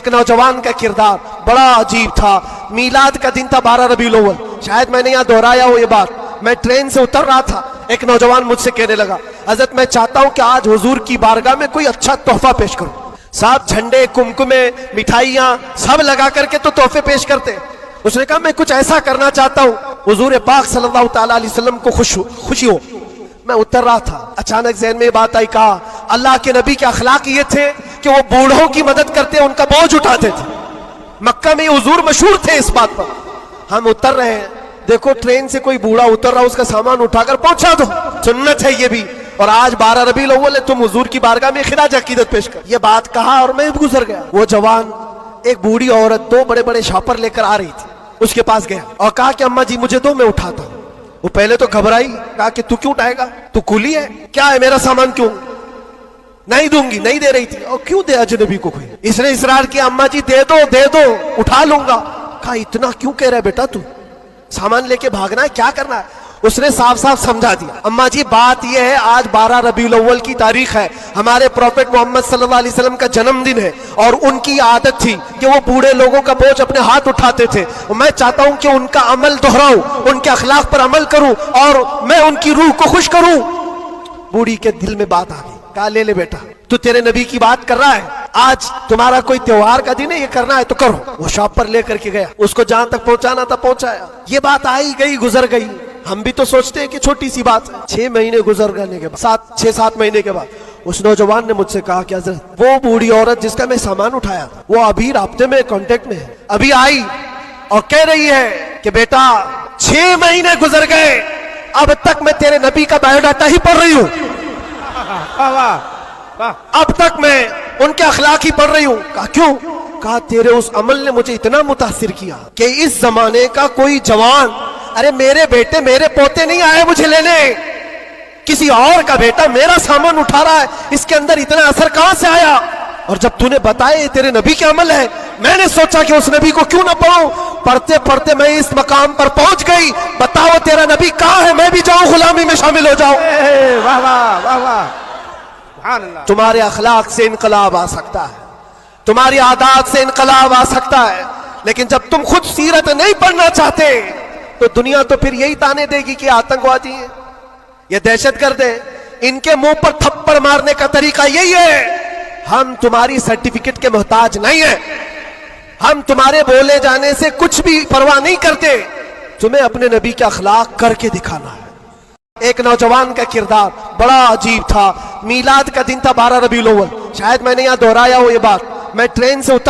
ایک نوجوان کا کردار بڑا عجیب تھا. میلاد کا دن تھا 12 ربیع الاول. شاید میں نے یہاں دہرایا ہو یہ بات. میں ٹرین سے اتر رہا تھا, ایک نوجوان مجھ سے کہنے لگا, حضرت میں چاہتا ہوں کہ آج حضور کی بارگاہ میں کوئی اچھا تحفہ پیش کروں. صاحب جھنڈے, کمکمے, مٹھائیاں سب لگا کر کے تو تحفے پیش کرتے. اس نے کہا میں کچھ ایسا کرنا چاہتا ہوں حضور پاک صلی اللہ تعالی علیہ وسلم کو خوشی ہو. میں اتر رہا تھا, اچانک ذہن میں یہ بات آئی, کہا اللہ کے نبی کے اخلاق یہ تھے کہ وہ بوڑھوں کی مدد کرتے, ان کا بوجھ اٹھاتے تھے. مکہ میں حضور مشہور تھے اس بات پر. ہم اتر رہے ہیں, دیکھو ٹرین سے کوئی بوڑھا اتر رہا, اس کا سامان اٹھا کر پہنچا دو, سنت ہے یہ بھی. اور آج 12 ربیع الاول ہے, تم حضور کی بارگاہ میں خراج عقیدت پیش کر. یہ بات کہا اور میں گزر گیا. وہ جوان ایک بوڑھی عورت 2 بڑے بڑے شاپر لے کر آ رہی تھی, اس کے پاس گیا اور کہا کہ اماں جی مجھے دو, میں اٹھاتا ہوں. وہ پہلے تو گھبرائی, کہا کہ تو کیوں اٹھائے گا, تو کولی ہے کیا ہے, میرا سامان کیوں نہیں دوں گی. نہیں دے رہی تھی. اور کیوں دے اجنبی کو کوئی. اس نے اصرار کیا, اماں جی دے دو اٹھا لوں گا. کہا اتنا کیوں کہہ رہا ہے بیٹا, تو سامان لے کے بھاگنا ہے, کیا کرنا ہے. اس نے صاف صاف سمجھا دیا, اماں جی بات یہ ہے آج 12 ربیع الاول کی تاریخ ہے, ہمارے پروفیٹ محمد صلی اللہ علیہ وسلم کا جنم دن ہے, اور ان کی عادت تھی کہ وہ بوڑھے لوگوں کا بوجھ اپنے ہاتھ اٹھاتے تھے. میں چاہتا ہوں کہ ان کا عمل دہراؤں, ان کے اخلاق پر عمل کروں, اور میں ان کی روح کو خوش کروں. بوڑھی کے دل میں بات آ گئی. کہا لے لے بیٹا, تو تیرے نبی کی بات کر رہا ہے, آج تمہارا کوئی تہوار کا دن ہے, یہ کرنا ہے تو کرو. وہ شاپ پر لے کر کے گیا, اس کو جہاں تک پہنچانا تھا پہنچایا. یہ بات آئی گئی, گزر گئی. ہم بھی تو سوچتے ہیں کہ چھوٹی سی بات ہے. 6 مہینے گزر گنے کے بعد, 6-7 مہینے کے بعد اس نوجوان نے مجھ سے کہا کہ حضرت وہ بوڑھی عورت جس کا میں سامان اٹھایا تھا, وہ ابھی رابطے میں, کانٹیکٹ میں ہے, ابھی آئی اور کہہ رہی ہے کہ بیٹا 6 مہینے گزر گئے, اب تک میں تیرے نبی کا بایو ڈاٹا ہی پڑھ رہی ہوں, اب تک میں ان کے اخلاق ہی پڑھ رہی ہوں. کہا کیوں؟ کہا تیرے اس عمل نے مجھے اتنا متاثر کیا کہ اس زمانے کا کوئی جوان, ارے میرے بیٹے میرے پوتے نہیں آئے مجھے لینے, کسی اور کا بیٹا میرا سامان اٹھا رہا ہے, اس کے اندر اتنا اثر کہاں سے آیا. اور جب تو نے بتایا تیرے نبی کے عمل ہے, میں نے سوچا کہ اس نبی کو کیوں نہ پڑھوں. پڑھتے پڑھتے میں اس مقام پر پہنچ گئی. بتاؤ تیرا نبی کہاں ہے, میں بھی جاؤں غلامی میں شامل ہو جاؤں. واہ واہ واہ واہ, سبحان اللہ. تمہارے اخلاق سے انقلاب آ سکتا ہے, تمہاری عادات سے انقلاب آ سکتا ہے, لیکن جب تم خود سیرت نہیں پڑھنا چاہتے تو دنیا تو پھر یہی تانے دے گی کہ آتنکوادی ہیں, یہ دہشت گرد ہیں, ان کے منہ پر تھپڑ مارنے کا طریقہ یہی ہے. ہم تمہاری سرٹیفکیٹ کے محتاج نہیں ہیں, ہم تمہارے بولے جانے سے کچھ بھی پرواہ نہیں کرتے, تمہیں اپنے نبی کے اخلاق کر کے دکھانا ہے. ایک نوجوان کا کردار بڑا عجیب تھا. میلاد کا دن تھا 12 ربیع الاول. شاید میں نے یہاں دہرایا ہو یہ بات. میں ٹرین سے اتر